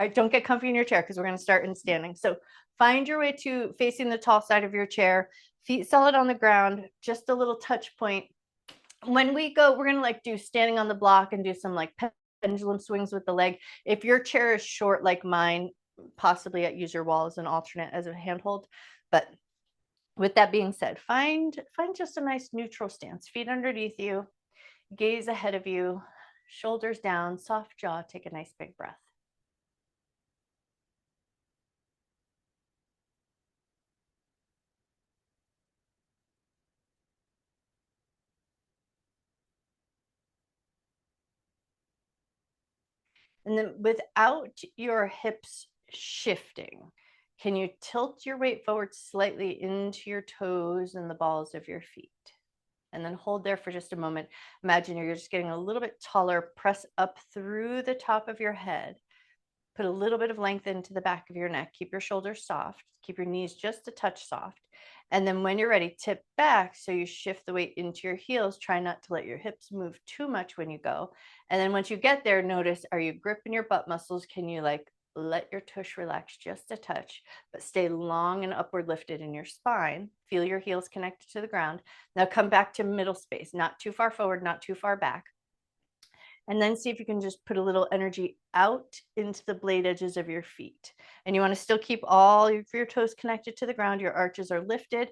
All right, don't get comfy in your chair because we're going to start in standing. So find your way to facing the tall side of your chair, feet solid on the ground, just a little touch point. When we go, we're going to like do standing on the block and do some like pendulum swings with the leg. If your chair is short like mine, possibly use your wall as an alternate as a handhold. But with that being said, find just a nice neutral stance, feet underneath you, gaze ahead of you, shoulders down, soft jaw, take a nice big breath. And then without your hips shifting, can you tilt your weight forward slightly into your toes and the balls of your feet? And then hold there for just a moment. Imagine you're just getting a little bit taller. Press up through the top of your head. Put a little bit of length into the back of your neck. Keep your shoulders soft. Keep your knees just a touch soft. And then when you're ready, tip back so you shift the weight into your heels. Try not to let your hips move too much when you go. And then once you get there, notice, are you gripping your butt muscles? Can you like let your tush relax just a touch, but stay long and upward lifted in your spine? Feel your heels connected to the ground. Now come back to middle space, not too far forward, not too far back. And then see if you can just put a little energy out into the blade edges of your feet. And you want to still keep all of your toes connected to the ground. Your arches are lifted.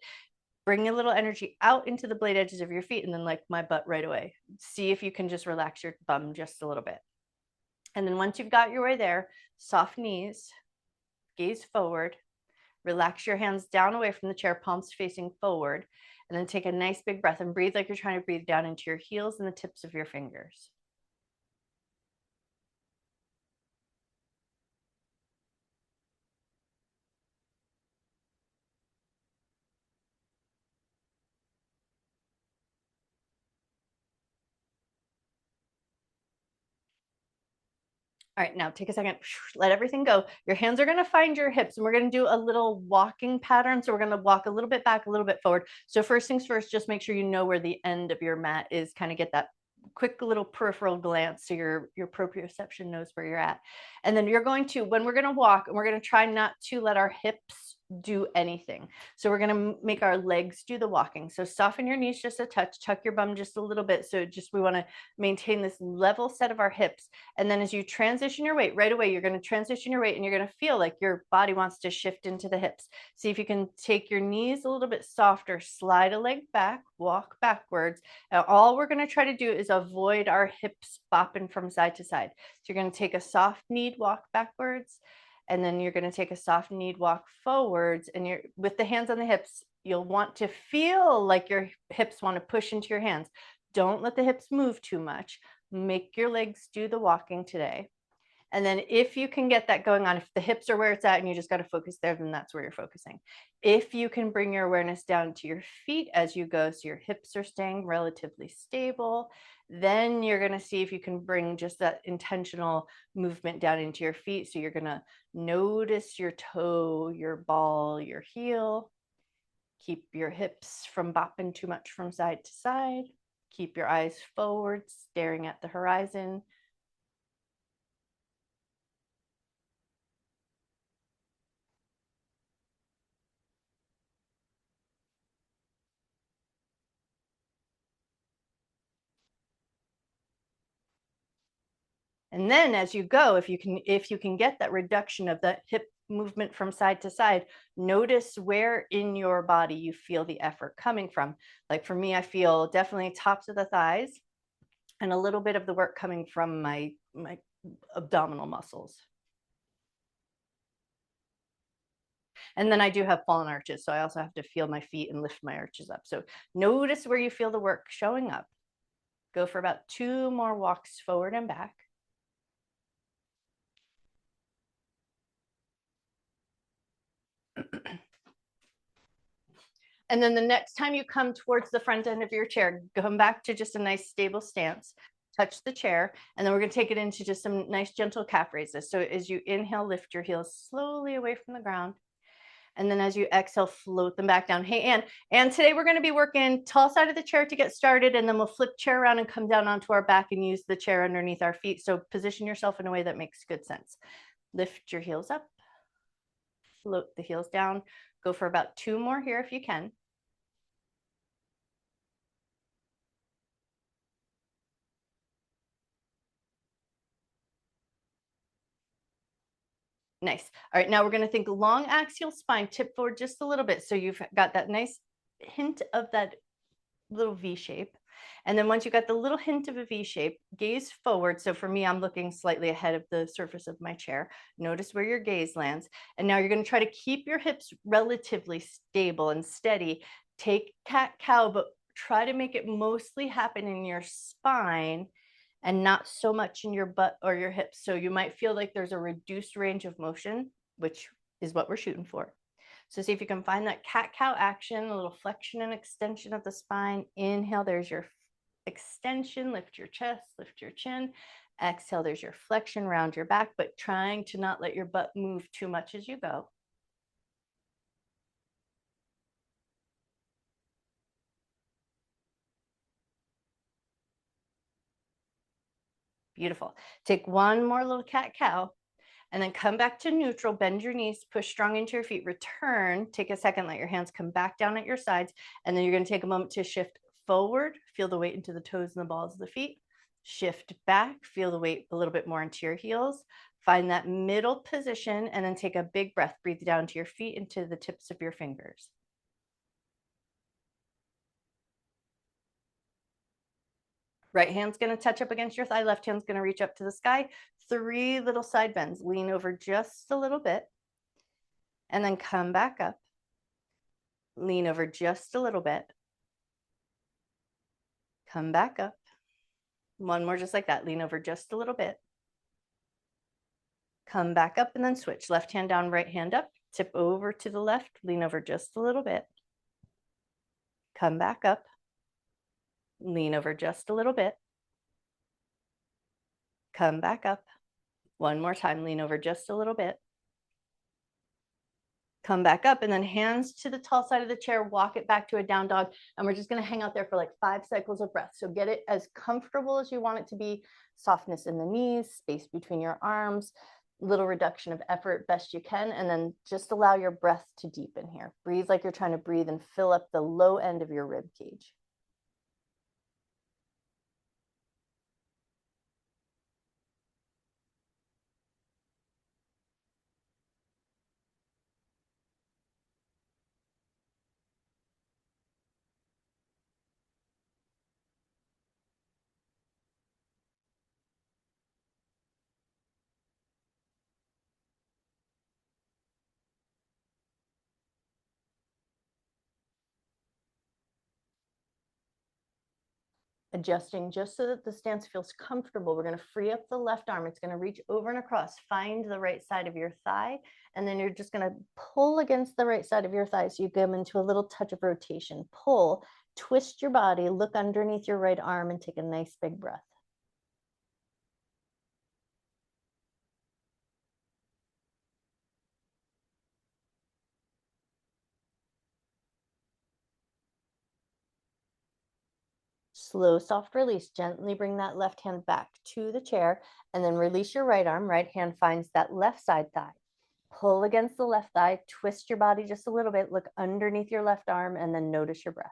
Bring a little energy out into the blade edges of your feet, and then like my butt right away. See if you can just relax your bum just a little bit. And then once you've got your way there, soft knees, gaze forward, relax your hands down away from the chair, palms facing forward, and then take a nice big breath and breathe like you're trying to breathe down into your heels and the tips of your fingers. All right, now take a second, let everything go. Your hands are going to find your hips, and we're going to do a little walking pattern. So we're going to walk a little bit back, a little bit forward. So first things first, just make sure you know where the end of your mat is. Kind of get that quick little peripheral glance so your proprioception knows where you're at. And then you're going to, when we're going to walk, and we're going to try not to let our hips do anything. So we're going to make our legs do the walking. So soften your knees just a touch, tuck your bum just a little bit. So just, we want to maintain this level set of our hips. And then as you transition your weight, right away, you're going to transition your weight and you're going to feel like your body wants to shift into the hips. See if you can take your knees a little bit softer, slide a leg back, walk backwards. And all we're going to try to do is avoid our hips bopping from side to side. So you're going to take a soft kneed walk backwards, and then you're going to take a soft kneed walk forwards, and you're with the hands on the hips. You'll want to feel like your hips want to push into your hands. Don't let the hips move too much. Make your legs do the walking today. And then if you can get that going on, if the hips are where it's at and you just got to focus there, then that's where you're focusing. If you can bring your awareness down to your feet as you go, so your hips are staying relatively stable, then you're going to see if you can bring just that intentional movement down into your feet. So you're going to notice your toe, your ball, your heel. Keep your hips from bopping too much from side to side. Keep your eyes forward, staring at the horizon. And then as you go, if you can get that reduction of that hip movement from side to side, notice where in your body you feel the effort coming from. Like for me, I feel definitely tops of the thighs and a little bit of the work coming from my abdominal muscles. And then I do have fallen arches, so I also have to feel my feet and lift my arches up. So notice where you feel the work showing up. Go for about 2 more walks forward and back. And then the next time you come towards the front end of your chair, come back to just a nice stable stance, touch the chair, and then we're going to take it into just some nice gentle calf raises. So as you inhale, lift your heels slowly away from the ground. And then as you exhale, float them back down. Hey, Ann, today we're going to be working tall side of the chair to get started, and then we'll flip chair around and come down onto our back and use the chair underneath our feet. So position yourself in a way that makes good sense. Lift your heels up, float the heels down. Go for about 2 more here if you can. Nice. All right, now we're going to think long axial spine, tip forward just a little bit. So you've got that nice hint of that little V shape. And then once you got the little hint of a V shape, gaze forward. So for me, I'm looking slightly ahead of the surface of my chair. Notice where your gaze lands. And now you're going to try to keep your hips relatively stable and steady. Take cat-cow, but try to make it mostly happen in your spine and not so much in your butt or your hips. So you might feel like there's a reduced range of motion, which is what we're shooting for. So see if you can find that cat-cow action, a little flexion and extension of the spine. Inhale, there's your extension, lift your chest, lift your chin. Exhale, there's your flexion, round your back, but trying to not let your butt move too much as you go. Beautiful. Take one more little cat-cow. And then come back to neutral, bend your knees, push strong into your feet, return, take a second, let your hands come back down at your sides. And then you're going to take a moment to shift forward, feel the weight into the toes and the balls of the feet, shift back, feel the weight a little bit more into your heels, find that middle position, and then take a big breath, breathe down to your feet, into the tips of your fingers. Right hand's going to touch up against your thigh. Left hand's going to reach up to the sky. 3 little side bends. Lean over just a little bit. And then come back up. Lean over just a little bit. Come back up. One more just like that. Lean over just a little bit. Come back up and then switch. Left hand down, right hand up. Tip over to the left. Lean over just a little bit. Come back up. Lean over just a little bit. Come back up. One more time. Lean over just a little bit. Come back up, and then hands to the tall side of the chair, walk it back to a down dog. And we're just going to hang out there for like 5 cycles of breath. So get it as comfortable as you want it to be. Softness in the knees, space between your arms, little reduction of effort best you can. And then just allow your breath to deepen here. Breathe like you're trying to breathe and fill up the low end of your rib cage. Adjusting just so that the stance feels comfortable. We're going to free up the left arm. It's going to reach over and across. Find the right side of your thigh, and then you're just going to pull against the right side of your thigh so you come into a little touch of rotation. Pull, twist your body, look underneath your right arm, and take a nice big breath. Slow, soft release. Gently bring that left hand back to the chair, and then release your right arm. Right hand finds that left side thigh. Pull against the left thigh, twist your body just a little bit, look underneath your left arm, and then notice your breath.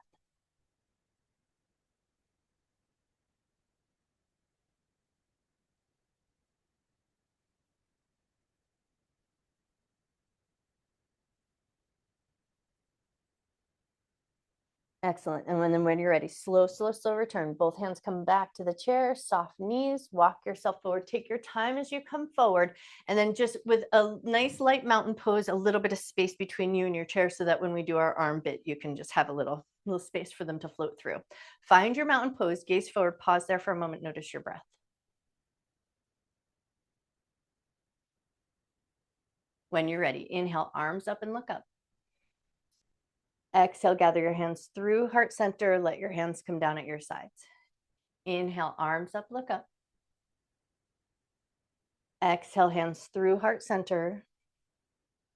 Excellent. And when you're ready, slow, slow, slow return. Both hands come back to the chair, soft knees, walk yourself forward. Take your time as you come forward. And then just with a nice light mountain pose, a little bit of space between you and your chair so that when we do our arm bit, you can just have a little space for them to float through. Find your mountain pose, gaze forward, pause there for a moment, notice your breath. When you're ready, inhale, arms up and look up. Exhale, gather your hands through heart center. Let your hands come down at your sides. Inhale, arms up, look up. Exhale, hands through heart center.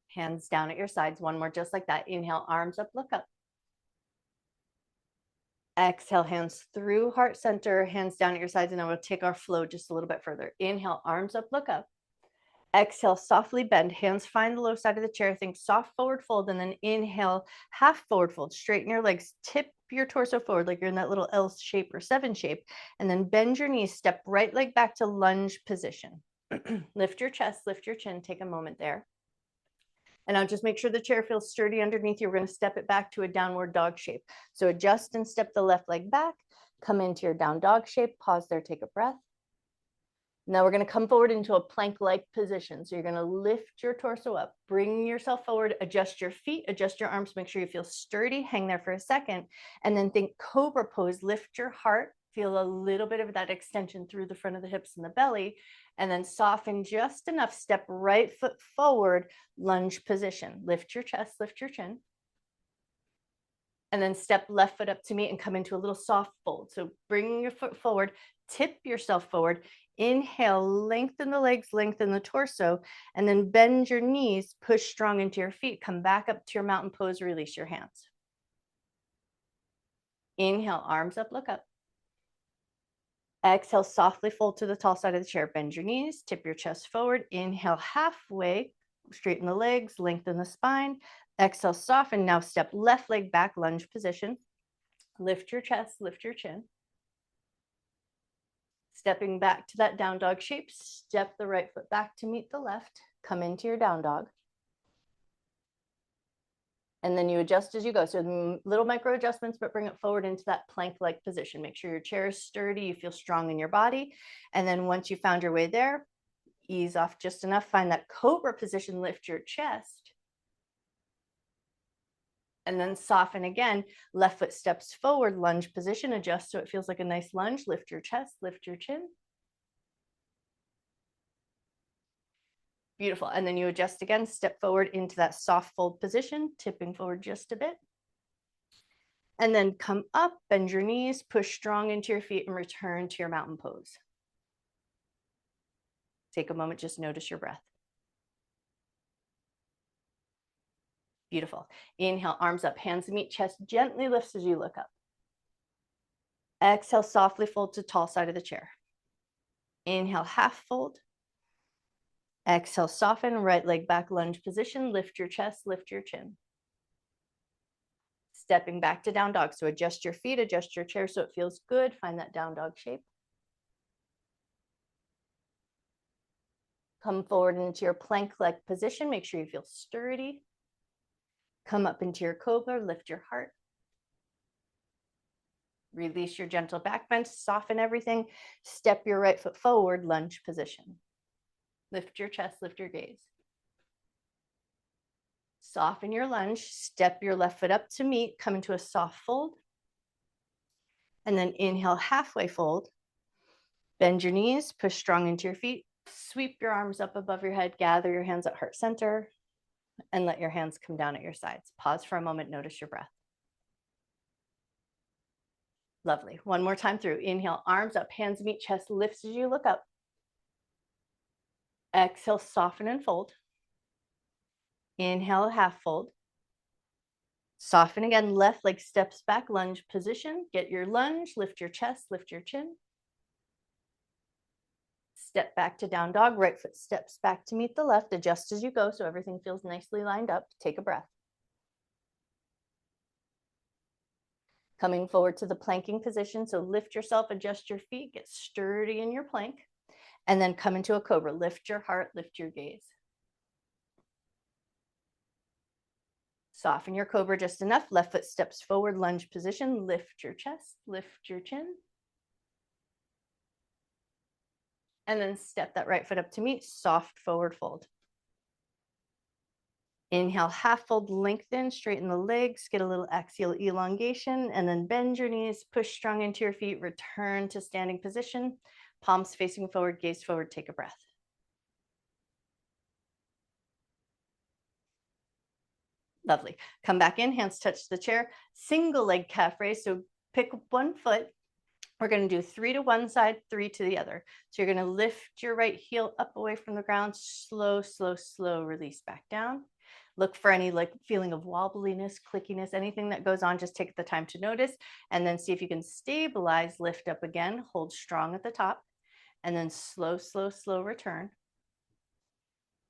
Hands down at your sides. One more just like that. Inhale, arms up, look up. Exhale, hands through heart center, hands down at your sides. And then we'll take our flow just a little bit further. Inhale, arms up, look up. Exhale, softly bend, hands find the low side of the chair. Think soft forward fold, and then inhale, half forward fold. Straighten your legs, tip your torso forward like you're in that little L shape or 7 shape, and then bend your knees, step right leg back to lunge position. Lift your chest, lift your chin, take a moment there. And now just make sure the chair feels sturdy underneath you. We're going to step it back to a downward dog shape. So adjust and step the left leg back, come into your down dog shape, pause there, take a breath. Now we're going to come forward into a plank-like position. So you're going to lift your torso up, bring yourself forward, adjust your feet, adjust your arms, make sure you feel sturdy, hang there for a second, and then think cobra pose, lift your heart, feel a little bit of that extension through the front of the hips and the belly, and then soften just enough, step right foot forward, lunge position, lift your chest, lift your chin, and then step left foot up to meet and come into a little soft fold. So bring your foot forward, tip yourself forward, inhale, lengthen the legs, lengthen the torso, and then bend your knees, push strong into your feet, come back up to your mountain pose, release your hands. Inhale, arms up, look up. Exhale, softly fold to the tall side of the chair, bend your knees, tip your chest forward, inhale halfway, straighten the legs, lengthen the spine. Exhale, soften, now step left leg back, lunge position. Lift your chest, lift your chin. Stepping back to that down dog shape, step the right foot back to meet the left, come into your down dog. And then you adjust as you go. So little micro adjustments, but bring it forward into that plank-like position. Make sure your chair is sturdy, you feel strong in your body. And then once you found your way there, ease off just enough, find that cobra position, lift your chest. And then soften again, left foot steps forward, lunge position, adjust so it feels like a nice lunge, lift your chest, lift your chin. Beautiful. And then you adjust again, step forward into that soft fold position, tipping forward just a bit. And then come up, bend your knees, push strong into your feet, and return to your mountain pose. Take a moment, just notice your breath. Beautiful. Inhale, arms up, hands meet chest, gently lifts as you look up. Exhale, softly fold to tall side of the chair. Inhale, half fold. Exhale, soften, right leg back, lunge position, lift your chest, lift your chin. Stepping back to down dog. So adjust your feet, adjust your chair so it feels good. Find that down dog shape. Come forward into your plank-like position. Make sure you feel sturdy. Come up into your cobra, lift your heart. Release your gentle back bend, soften everything. Step your right foot forward, lunge position. Lift your chest, lift your gaze. Soften your lunge, step your left foot up to meet, come into a soft fold. And then inhale, halfway fold. Bend your knees, push strong into your feet. Sweep your arms up above your head, gather your hands at heart center, and let your hands come down at your sides. Pause for a moment, notice your breath. Lovely. One more time through. Inhale, arms up, hands meet chest, lifts as you look up. Exhale, soften and fold. Inhale, half fold. Soften again, left leg steps back, lunge position. Get your lunge, lift your chest, lift your chin. Step back to down dog, right foot steps back to meet the left. Adjust as you go so everything feels nicely lined up. Take a breath. Coming forward to the planking position. So lift yourself, adjust your feet, get sturdy in your plank, and then come into a cobra. Lift your heart, lift your gaze. Soften your cobra just enough. Left foot steps forward, lunge position. Lift your chest, lift your chin. And then step that right foot up to meet, soft forward fold. Inhale, half fold, lengthen, straighten the legs, get a little axial elongation, and then bend your knees, push strong into your feet, return to standing position, palms facing forward, gaze forward, take a breath. Lovely. Come back in, hands touch the chair, single leg calf raise. So pick one foot. We're going to do 3 to one side, 3 to the other. So you're going to lift your right heel up away from the ground, slow, slow, slow, release back down. Look for any like feeling of wobbliness, clickiness, anything that goes on, just take the time to notice, and then see if you can stabilize, lift up again, hold strong at the top, and then slow, slow, slow return.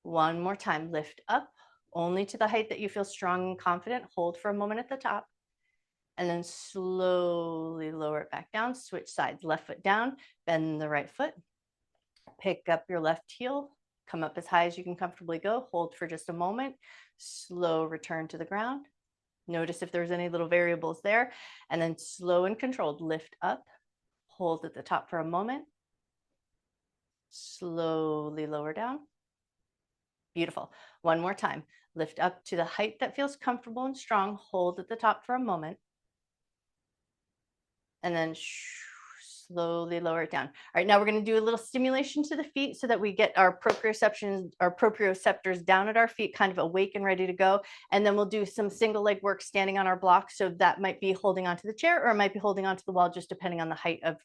One more time, lift up only to the height that you feel strong and confident. Hold for a moment at the top and then slowly lower it back down. Switch sides, left foot down, bend the right foot, pick up your left heel, come up as high as you can comfortably go. Hold for just a moment, slow return to the ground. Notice if there's any little variables there, and then slow and controlled, lift up, hold at the top for a moment, slowly lower down. Beautiful. One more time. Lift up to the height that feels comfortable and strong. Hold at the top for a moment. And then slowly lower it down. All right, now we're going to do a little stimulation to the feet so that we get our proprioceptors down at our feet, kind of awake and ready to go. And then we'll do some single leg work standing on our block. So that might be holding onto the chair or it might be holding onto the wall, just depending on the height of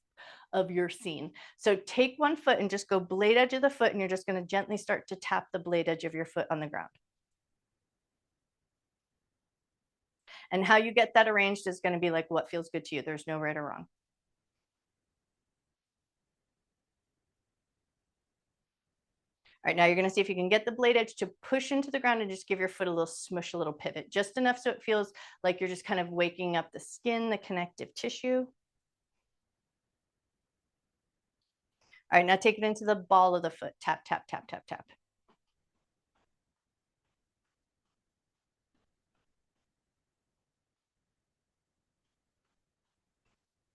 your scene. So take one foot and just go blade edge of the foot, and you're just going to gently start to tap the blade edge of your foot on the ground. And how you get that arranged is going to be like what feels good to you. There's no right or wrong. All right, now you're going to see if you can get the blade edge to push into the ground and just give your foot a little smush, a little pivot, just enough so it feels like you're just kind of waking up the skin, the connective tissue. All right, now take it into the ball of the foot. Tap, tap, tap, tap, tap.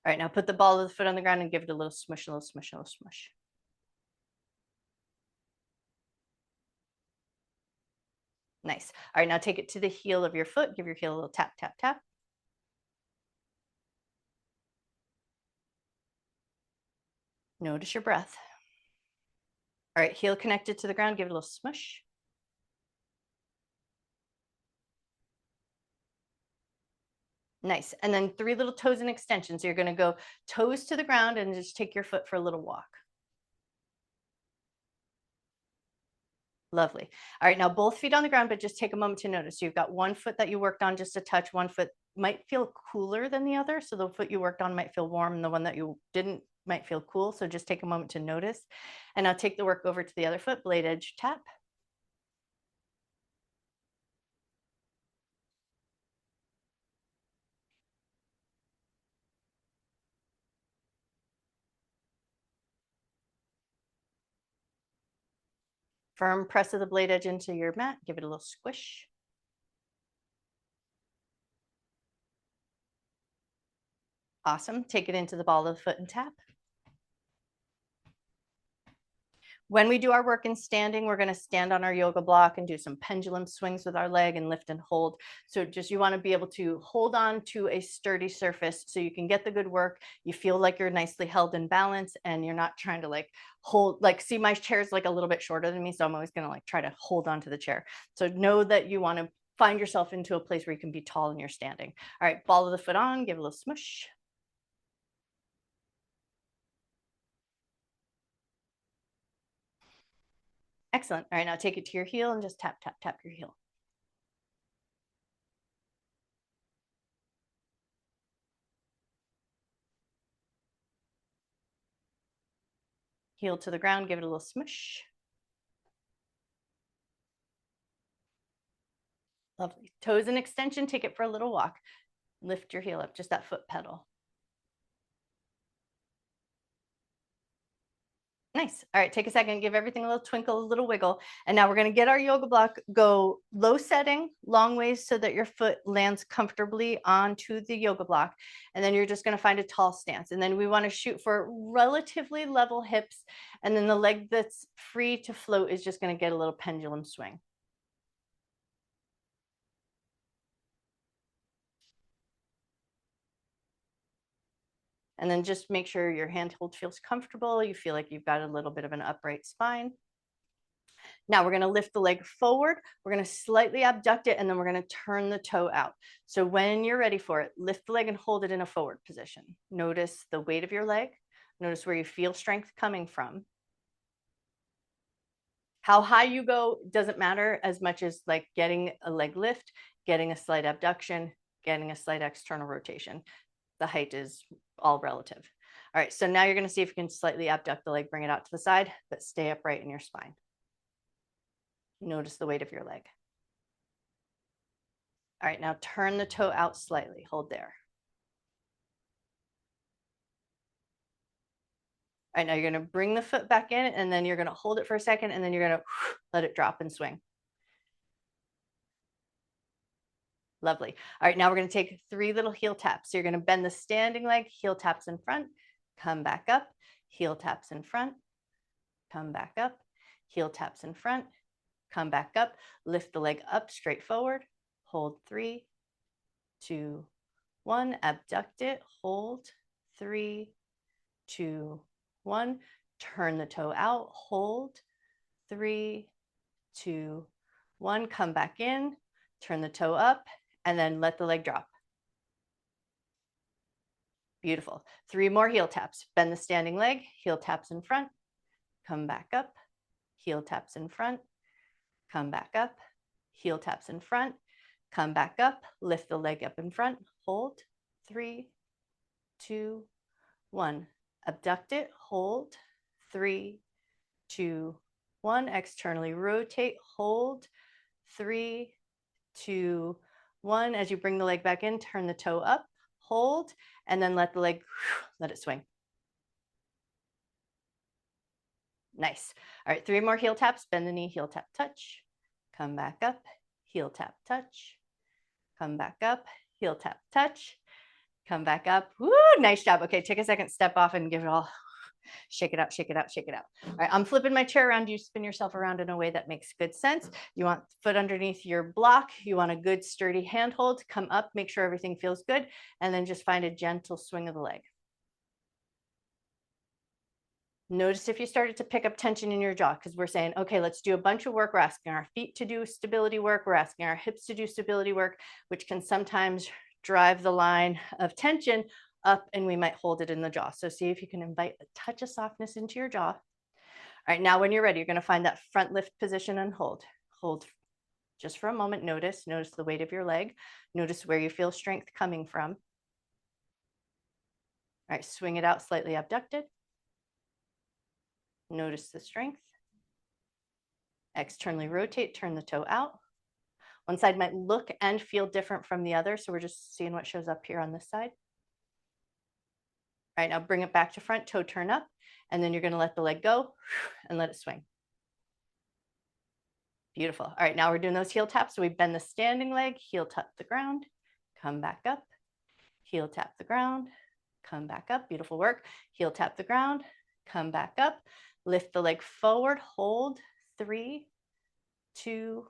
All right, now put the ball of the foot on the ground and give it a little smush, a little smush, a little smush. Nice. All right, now take it to the heel of your foot. Give your heel a little tap, tap, tap. Notice your breath. All right, heel connected to the ground. Give it a little smush. Nice. And then 3 little toes and extensions. So you're going to go toes to the ground and just take your foot for a little walk. Lovely. All right, now both feet on the ground, but just take a moment to notice. You've got one foot that you worked on just a touch. One foot might feel cooler than the other. So the foot you worked on might feel warm and the one that you didn't might feel cool. So just take a moment to notice. And now take the work over to the other foot, blade edge tap. Firm press of the blade edge into your mat. Give it a little squish. Awesome. Take it into the ball of the foot and tap. When we do our work in standing, we're going to stand on our yoga block and do some pendulum swings with our leg and lift and hold. So just you want to be able to hold on to a sturdy surface so you can get the good work. You feel like you're nicely held in balance and you're not trying to like hold, like see my chair's like a little bit shorter than me. So I'm always going to like try to hold on to the chair. So know that you want to find yourself into a place where you can be tall and you're standing. All right, ball of the foot on, give a little smush. Excellent. All right, now take it to your heel and just tap, tap, tap your heel. Heel to the ground, give it a little smush. Lovely. Toes in extension, take it for a little walk. Lift your heel up, just that foot pedal. Nice. All right, take a second, give everything a little twinkle, a little wiggle. And now we're going to get our yoga block, go low setting, long ways so that your foot lands comfortably onto the yoga block. And then you're just going to find a tall stance. And then we want to shoot for relatively level hips. And then the leg that's free to float is just going to get a little pendulum swing. And then just make sure your handhold feels comfortable. You feel like you've got a little bit of an upright spine. Now we're going to lift the leg forward. We're going to slightly abduct it, and then we're going to turn the toe out. So when you're ready for it, lift the leg and hold it in a forward position. Notice the weight of your leg. Notice where you feel strength coming from. How high you go doesn't matter as much as like getting a leg lift, getting a slight abduction, getting a slight external rotation. The height is all relative. All right, so now you're going to see if you can slightly abduct the leg, bring it out to the side, but stay upright in your spine. Notice the weight of your leg. All right, now turn the toe out slightly. Hold there. All right, now you're going to bring the foot back in, and then you're going to hold it for a second, and then you're going to let it drop and swing. Lovely. All right, now we're going to take 3 little heel taps. So you're going to bend the standing leg, heel taps in front, come back up, heel taps in front, come back up, heel taps in front, come back up, lift the leg up straight forward, hold 3, 2, 1, abduct it, hold 3, 2, 1, turn the toe out, hold 3, 2, 1, come back in, turn the toe up, and then let the leg drop. Beautiful. 3 more heel taps. Bend the standing leg, heel taps in front, come back up, heel taps in front, come back up, heel taps in front, come back up, lift the leg up in front, hold 3, 2, 1. Abduct it, hold 3, 2, 1. Externally rotate, hold 3, 2, 1. As you bring the leg back in, turn the toe up, hold, and then let the leg, let it swing. Nice. All right, 3 more heel taps. Bend the knee, heel tap, touch. Come back up, heel tap, touch. Come back up, heel tap, touch. Come back up. Woo, nice job. Okay, take a second, step off and give it all. Shake it out, shake it out, shake it out. All right, I'm flipping my chair around. You spin yourself around in a way that makes good sense. You want foot underneath your block. You want a good sturdy handhold. Come up, make sure everything feels good, and then just find a gentle swing of the leg. Notice if you started to pick up tension in your jaw, because we're saying, okay, let's do a bunch of work. We're asking our feet to do stability work. We're asking our hips to do stability work, which can sometimes drive the line of tension up, and we might hold it in the jaw. So see if you can invite a touch of softness into your jaw. All right, now when you're ready, you're going to find that front lift position and hold. Hold just for a moment. Notice the weight of your leg. Notice where you feel strength coming from. All right, swing it out slightly abducted. Notice the strength. Externally rotate, turn the toe out. One side might look and feel different from the other, so we're just seeing what shows up here on this side. All right, now bring it back to front, toe turn up, and then you're going to let the leg go and let it swing. Beautiful. All right, now we're doing those heel taps. So we bend the standing leg, heel tap the ground, come back up, heel tap the ground, come back up. Beautiful work. Heel tap the ground, come back up, lift the leg forward, hold 3, 2,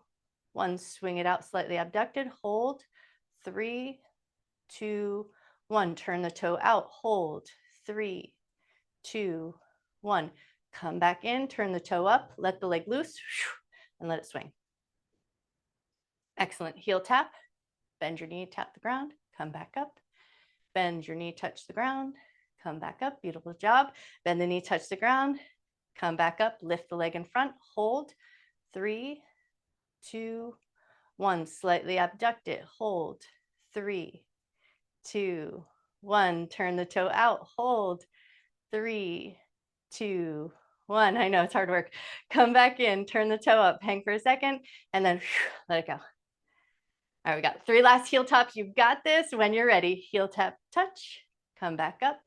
1. Swing it out slightly abducted, hold 3, 2, 1. Turn the toe out, hold 3, 2, 1. Come back in, turn the toe up, let the leg loose, and let it swing. Excellent. Heel tap, bend your knee, tap the ground, come back up, bend your knee, touch the ground, come back up. Beautiful job. Bend the knee, touch the ground, come back up, lift the leg in front, hold 3, 2, 1. Slightly abduct it, hold 3, 2, 1. Turn the toe out, hold 3, 2, 1. I know it's hard work. Come back in, turn the toe up, hang for a second, and then let it go. All right, we got 3 last heel taps. You've got this. When you're ready, heel tap, touch, come back up,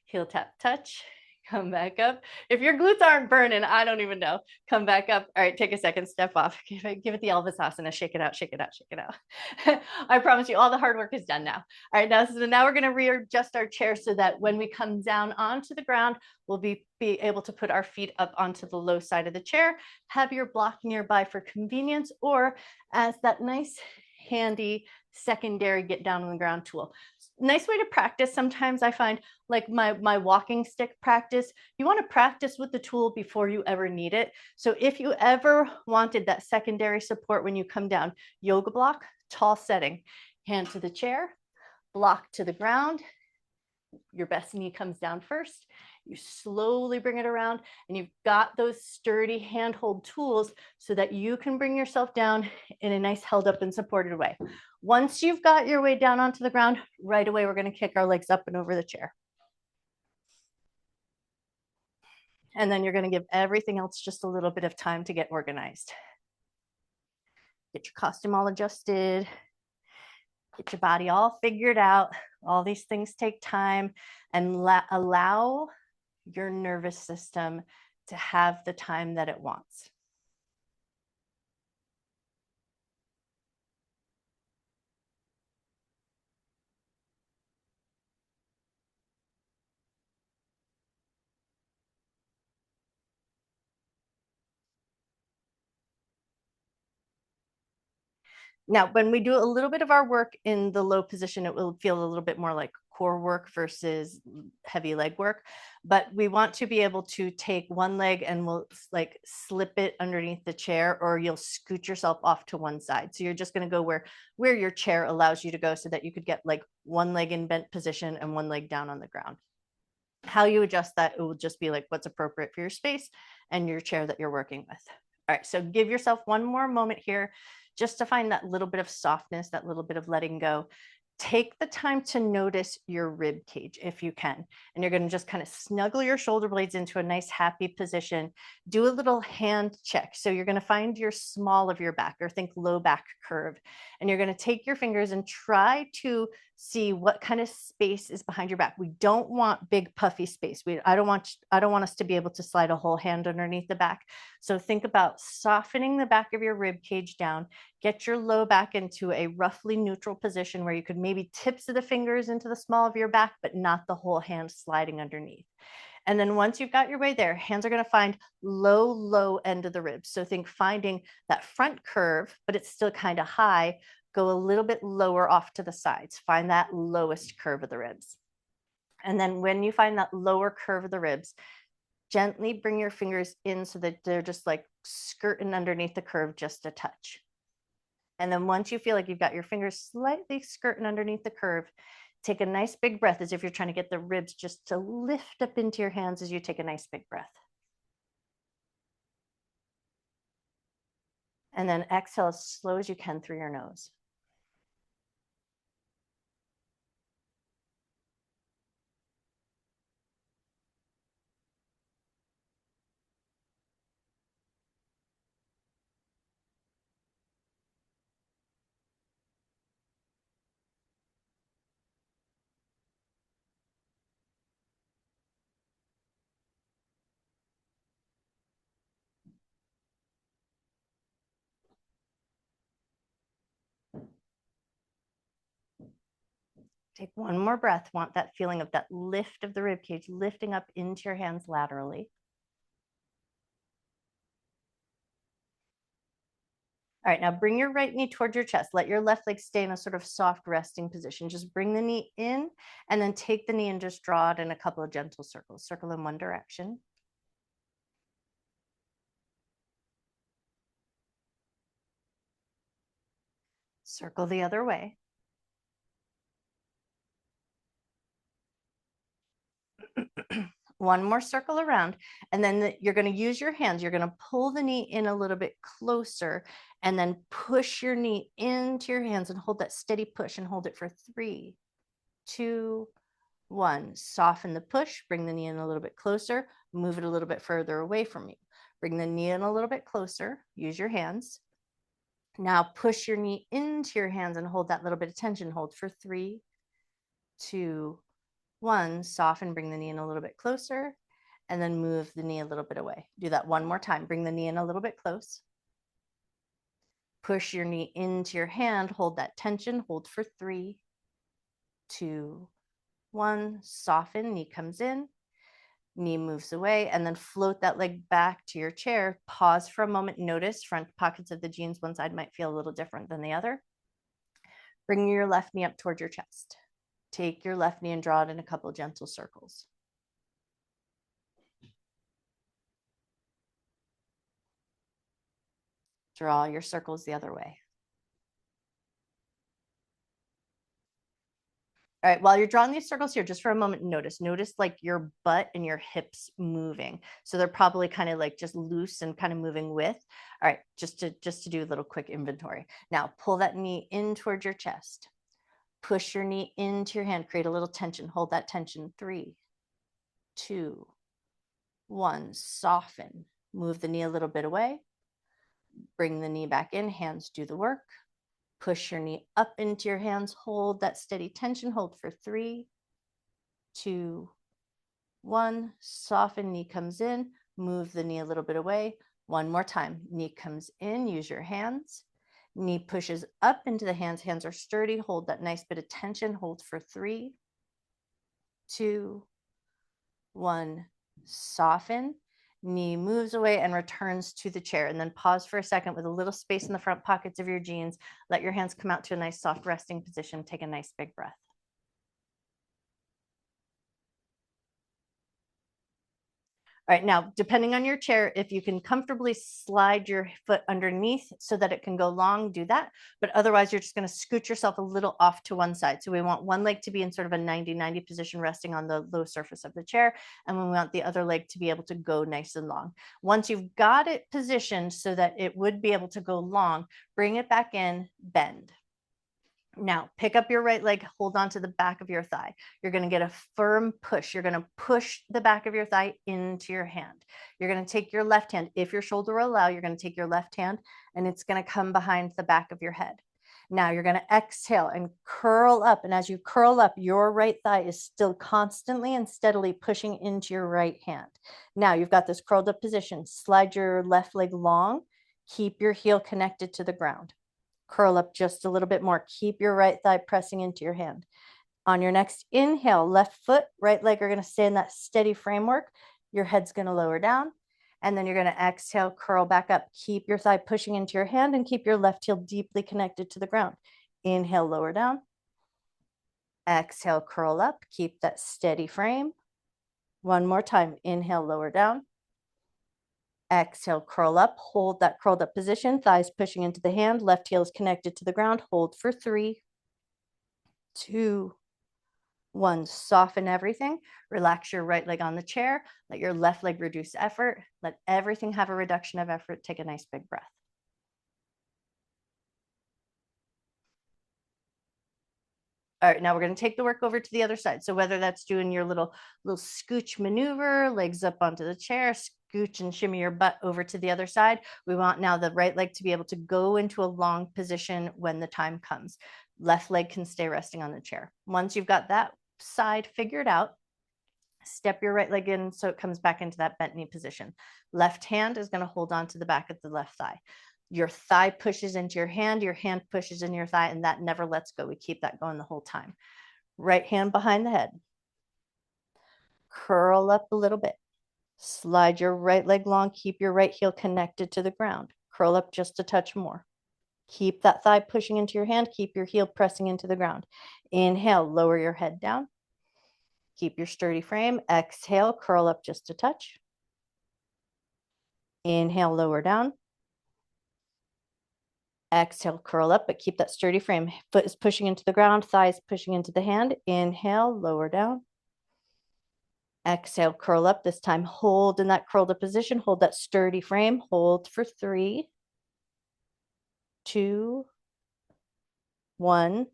heel tap, touch, come back up. If your glutes aren't burning, I don't even know. Come back up. All right, take a second, step off. Give it the Elvis asana. Shake it out, shake it out, shake it out. I promise you all the hard work is done now. All right, now we're going to readjust our chair so that when we come down onto the ground, we'll be able to put our feet up onto the low side of the chair. Have your block nearby for convenience, or as that nice handy secondary get down on the ground tool. Nice way to practice. Sometimes I find, like my walking stick practice, you want to practice with the tool before you ever need it. So if you ever wanted that secondary support when you come down, yoga block, tall setting, hand to the chair, block to the ground, your best knee comes down first. You slowly bring it around, and you've got those sturdy handhold tools so that you can bring yourself down in a nice held up and supported way. Once you've got your way down onto the ground, right away, we're going to kick our legs up and over the chair. And then you're going to give everything else just a little bit of time to get organized. Get your costume all adjusted, get your body all figured out. All these things take time, and allow your nervous system to have the time that it wants. Now, when we do a little bit of our work in the low position, it will feel a little bit more like core work versus heavy leg work. But we want to be able to take one leg and we'll like slip it underneath the chair, or you'll scoot yourself off to one side. So you're just going to go where your chair allows you to go, so that you could get like one leg in bent position and one leg down on the ground. How you adjust that, it will just be like what's appropriate for your space and your chair that you're working with. All right, so give yourself one more moment here just to find that little bit of softness, that little bit of letting go. Take the time to notice your rib cage if you can. And you're going to just kind of snuggle your shoulder blades into a nice happy position. Do a little hand check. So you're going to find your small of your back, or think low back curve. And you're going to take your fingers and try to see what kind of space is behind your back. We don't want big puffy space. I don't want us to be able to slide a whole hand underneath the back. So think about softening the back of your rib cage down. Get your low back into a roughly neutral position where you could maybe tips of the fingers into the small of your back, but not the whole hand sliding underneath. And then once you've got your way there, hands are going to find low end of the ribs. So think finding that front curve, but it's still kind of high. Go a little bit lower off to the sides. Find that lowest curve of the ribs. And then when you find that lower curve of the ribs, gently bring your fingers in so that they're just like skirting underneath the curve just a touch. And then once you feel like you've got your fingers slightly skirting underneath the curve, take a nice big breath, as if you're trying to get the ribs just to lift up into your hands as you take a nice big breath. And then exhale as slow as you can through your nose. Take one more breath. Want that feeling of that lift of the rib cage, lifting up into your hands laterally. All right, now bring your right knee towards your chest. Let your left leg stay in a sort of soft resting position. Just bring the knee in and then take the knee and just draw it in a couple of gentle circles. Circle in one direction. Circle the other way. One more circle around, and then you're going to use your hands. You're going to pull the knee in a little bit closer, and then push your knee into your hands and hold that steady push, and hold it for 3, 2, 1. Soften the push, bring the knee in a little bit closer, move it a little bit further away from you. Bring the knee in a little bit closer, use your hands. Now push your knee into your hands and hold that little bit of tension. Hold for 3, 2, 1. Soften, bring the knee in a little bit closer, and then move the knee a little bit away. Do that one more time. Bring the knee in a little bit close. Push your knee into your hand, hold that tension, hold for 3, 2, 1. Soften, knee comes in, knee moves away, and then float that leg back to your chair. Pause for a moment. Notice front pockets of the jeans. One side might feel a little different than the other. Bring your left knee up towards your chest. Take your left knee and draw it in a couple of gentle circles. Draw your circles the other way. All right, while you're drawing these circles here, just for a moment, notice like your butt and your hips moving. So they're probably kind of like just loose and kind of moving with. All right, just to do a little quick inventory. Now pull that knee in towards your chest. Push your knee into your hand, create a little tension. Hold that tension. 3, 2, 1. Soften. Move the knee a little bit away. Bring the knee back in, hands do the work. Push your knee up into your hands, hold that steady tension, hold for 3, 2, 1. Soften, knee comes in, move the knee a little bit away. One more time, knee comes in, use your hands. Knee pushes up into the hands, hands are sturdy, hold that nice bit of tension, hold for 3, 2, 1. Soften, knee moves away and returns to the chair. And then pause for a second with a little space in the front pockets of your jeans. Let your hands come out to a nice soft resting position. Take a nice big breath. All right, now, depending on your chair, if you can comfortably slide your foot underneath so that it can go long, do that. But otherwise, you're just going to scoot yourself a little off to one side. So we want one leg to be in sort of a 90-90 position, resting on the low surface of the chair. And we want the other leg to be able to go nice and long. Once you've got it positioned so that it would be able to go long, bring it back in, bend. Now, pick up your right leg, hold on to the back of your thigh. You're going to get a firm push. You're going to push the back of your thigh into your hand. You're going to take your left hand. If your shoulder will allow, you're going to take your left hand and it's going to come behind the back of your head. Now you're going to exhale and curl up. And as you curl up, your right thigh is still constantly and steadily pushing into your right hand. Now you've got this curled up position. Slide your left leg long. Keep your heel connected to the ground. Curl up just a little bit more. Keep your right thigh pressing into your hand. On your next inhale, left foot, right leg are going to stay in that steady framework. Your head's going to lower down. And then you're going to exhale, curl back up. Keep your thigh pushing into your hand and keep your left heel deeply connected to the ground. Inhale, lower down. Exhale, curl up. Keep that steady frame. One more time. Inhale, lower down. Exhale, curl up, hold that curled up position, thighs pushing into the hand, left heel is connected to the ground, hold for 3, 2, 1. Soften everything, relax your right leg on the chair, let your left leg reduce effort, let everything have a reduction of effort, take a nice big breath. All right, now we're going to take the work over to the other side. So whether that's doing your little scooch maneuver, legs up onto the chair, scooch and shimmy your butt over to the other side. We want now the right leg to be able to go into a long position when the time comes. Left leg can stay resting on the chair. Once you've got that side figured out, step your right leg in so it comes back into that bent knee position. Left hand is going to hold on to the back of the left thigh. Your thigh pushes into your hand pushes in your thigh, and that never lets go. We keep that going the whole time. Right hand behind the head. Curl up a little bit. Slide your right leg long. Keep your right heel connected to the ground. Curl up just a touch more. Keep that thigh pushing into your hand. Keep your heel pressing into the ground. Inhale, lower your head down. Keep your sturdy frame. Exhale, curl up just a touch. Inhale, lower down. Exhale, curl up, but keep that sturdy frame. Foot is pushing into the ground, thighs pushing into the hand. Inhale, lower down. Exhale, curl up. This time, hold in that curled up position. Hold that sturdy frame. Hold for 3, 2, 1.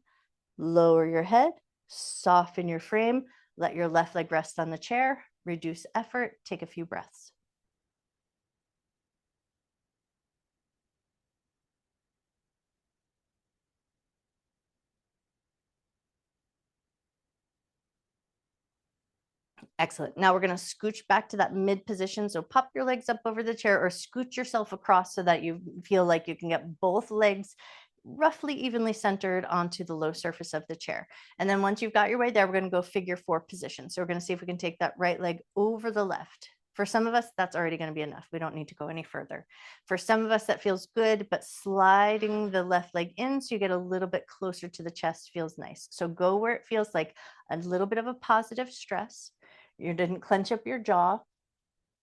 Lower your head. Soften your frame. Let your left leg rest on the chair. Reduce effort. Take a few breaths. Excellent. Now we're going to scooch back to that mid position. So pop your legs up over the chair or scoot yourself across so that you feel like you can get both legs roughly evenly centered onto the low surface of the chair. And then once you've got your way there, we're going to go figure 4 position. So we're going to see if we can take that right leg over the left. For some of us, that's already going to be enough. We don't need to go any further. For some of us, that feels good, but sliding the left leg in so you get a little bit closer to the chest feels nice. So go where it feels like a little bit of a positive stress. You didn't clench up your jaw.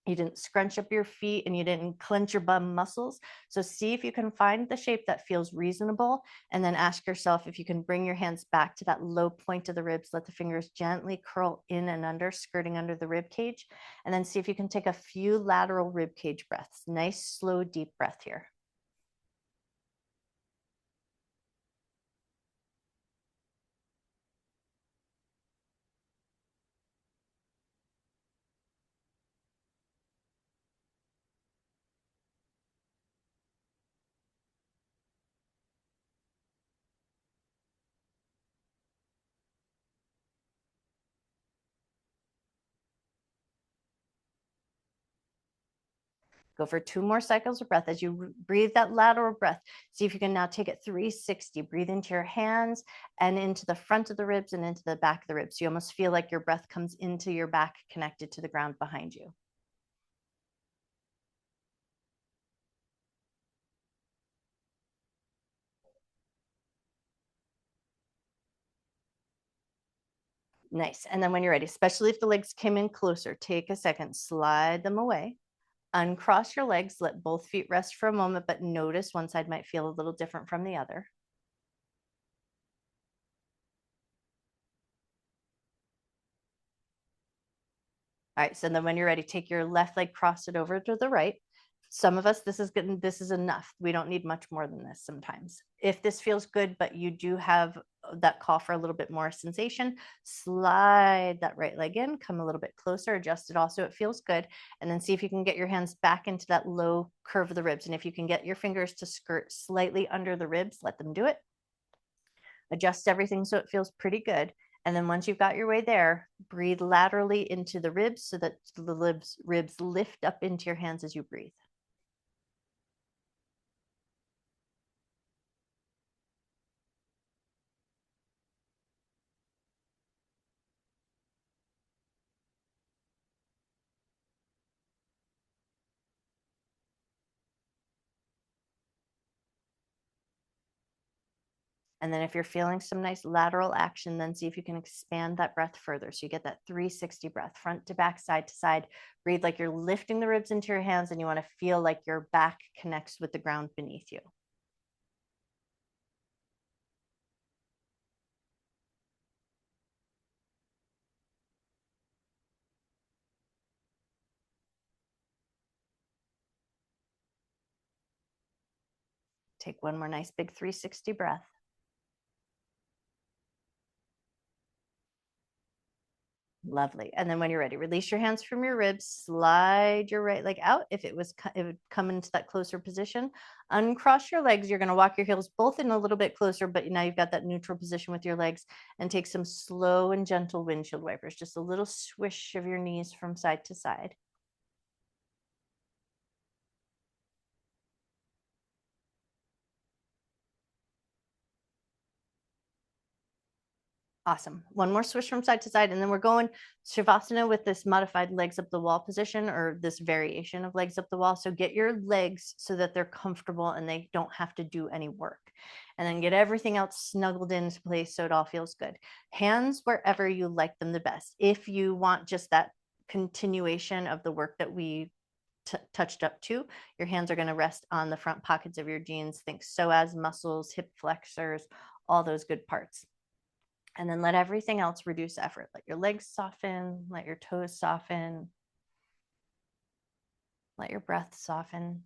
You didn't scrunch up your feet and you didn't clench your bum muscles. So see if you can find the shape that feels reasonable, and then ask yourself if you can bring your hands back to that low point of the ribs. Let the fingers gently curl in and under, skirting under the rib cage. And then see if you can take a few lateral rib cage breaths. Nice, slow, deep breath here. Go for 2 more cycles of breath as you breathe that lateral breath. See if you can now take it 360. Breathe into your hands and into the front of the ribs and into the back of the ribs. So you almost feel like your breath comes into your back, connected to the ground behind you. Nice. And then when you're ready, especially if the legs came in closer, take a second, slide them away. Uncross your legs, let both feet rest for a moment, but notice one side might feel a little different from the other. All right, so then when you're ready, take your left leg, cross it over to the right. Some of us, this is good, this is enough. We don't need much more than this sometimes. If this feels good, but you do have that call for a little bit more sensation, slide that right leg in, come a little bit closer, adjust it also, it feels good. And then see if you can get your hands back into that low curve of the ribs. And if you can get your fingers to skirt slightly under the ribs, let them do it. Adjust everything so it feels pretty good. And then once you've got your way there, breathe laterally into the ribs so that the ribs lift up into your hands as you breathe. And then if you're feeling some nice lateral action, then see if you can expand that breath further. So you get that 360 breath, front to back, side to side. Breathe like you're lifting the ribs into your hands and you want to feel like your back connects with the ground beneath you. Take one more nice big 360 breath. Lovely. And then when you're ready, release your hands from your ribs, slide your right leg out. If it would come into that closer position, uncross your legs. You're going to walk your heels both in a little bit closer, but now you've got that neutral position with your legs, and take some slow and gentle windshield wipers, just a little swish of your knees from side to side. Awesome. One more swish from side to side, and then we're going Shavasana with this modified legs up the wall position, or this variation of legs up the wall. So get your legs so that they're comfortable and they don't have to do any work. And then get everything else snuggled into place so it all feels good. Hands wherever you like them the best. If you want just that continuation of the work that we touched up to, your hands are going to rest on the front pockets of your jeans. Think psoas muscles, hip flexors, all those good parts. And then let everything else reduce effort. Let your legs soften, let your toes soften, let your breath soften.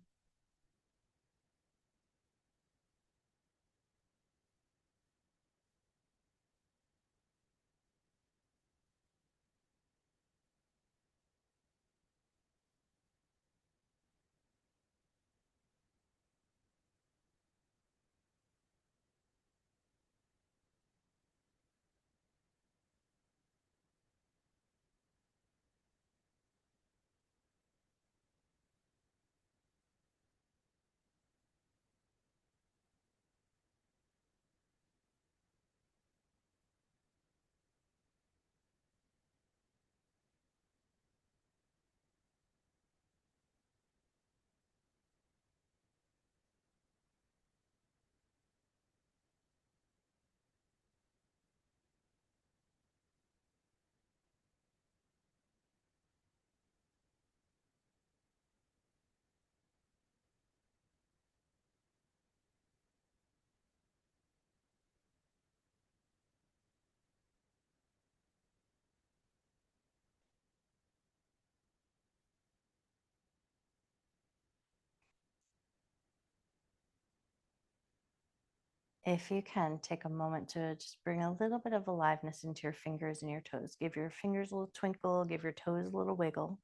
If you can, take a moment to just bring a little bit of aliveness into your fingers and your toes. Give your fingers a little twinkle, give your toes a little wiggle.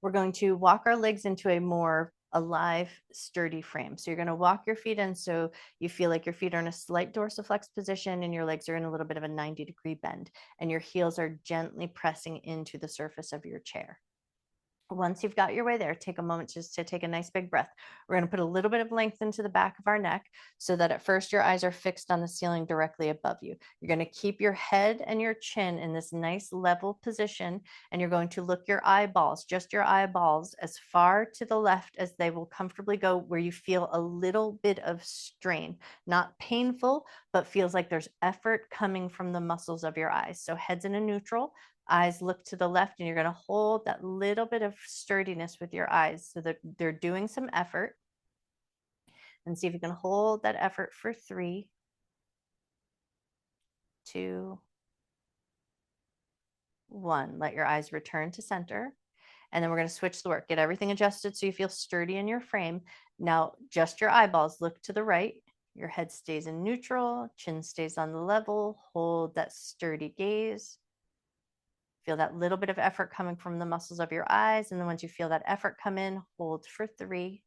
We're going to walk our legs into a more alive, sturdy frame. So you're going to walk your feet in so you feel like your feet are in a slight dorsiflex position and your legs are in a little bit of a 90-degree bend, and your heels are gently pressing into the surface of your chair. Once you've got your way there, take a moment just to take a nice big breath. We're going to put a little bit of length into the back of our neck so that at first your eyes are fixed on the ceiling directly above you. You're going to keep your head and your chin in this nice level position, and you're going to look your eyeballs, just your eyeballs, as far to the left as they will comfortably go, where you feel a little bit of strain, not painful, but feels like there's effort coming from the muscles of your eyes. So head's in a neutral. Eyes look to the left, and you're going to hold that little bit of sturdiness with your eyes so that they're doing some effort. And see if you can hold that effort for 3, 2, 1. Let your eyes return to center. And then we're going to switch the work. Get everything adjusted so you feel sturdy in your frame. Now, just your eyeballs. Look to the right. Your head stays in neutral. Chin stays on the level. Hold that sturdy gaze. Feel that little bit of effort coming from the muscles of your eyes. And then once you feel that effort come in, hold for 3,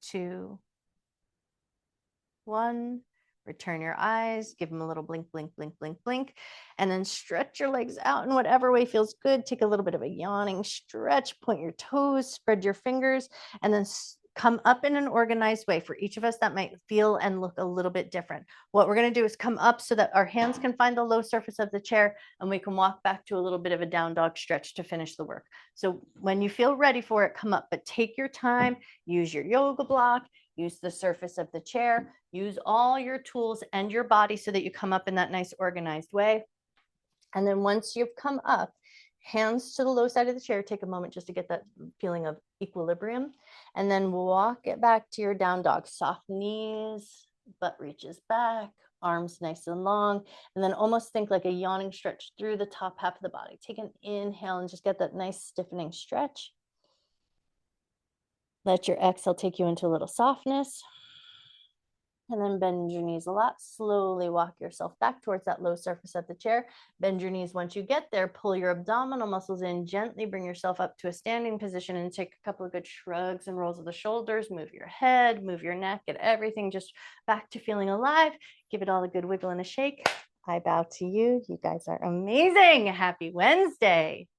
2, 1. Return your eyes, give them a little blink, blink, blink, blink, blink, and then stretch your legs out in whatever way feels good. Take a little bit of a yawning stretch, point your toes, spread your fingers, and then come up in an organized way. For each of us, that might feel and look a little bit different. What we're going to do is come up so that our hands can find the low surface of the chair, and we can walk back to a little bit of a down dog stretch to finish the work. So when you feel ready for it, come up, but take your time, use your yoga block, use the surface of the chair, use all your tools and your body so that you come up in that nice organized way. And then once you've come up, hands to the low side of the chair, take a moment just to get that feeling of equilibrium, and then walk it back to your down dog. Soft knees, butt reaches back, arms nice and long, and then almost think like a yawning stretch through the top half of the body. Take an inhale and just get that nice stiffening stretch. Let your exhale take you into a little softness. And then bend your knees a lot. Slowly walk yourself back towards that low surface of the chair. Bend your knees once you get there. Pull your abdominal muscles in. Gently bring yourself up to a standing position and take a couple of good shrugs and rolls of the shoulders. Move your head, move your neck, get everything just back to feeling alive. Give it all a good wiggle and a shake. I bow to you. You guys are amazing. Happy Wednesday.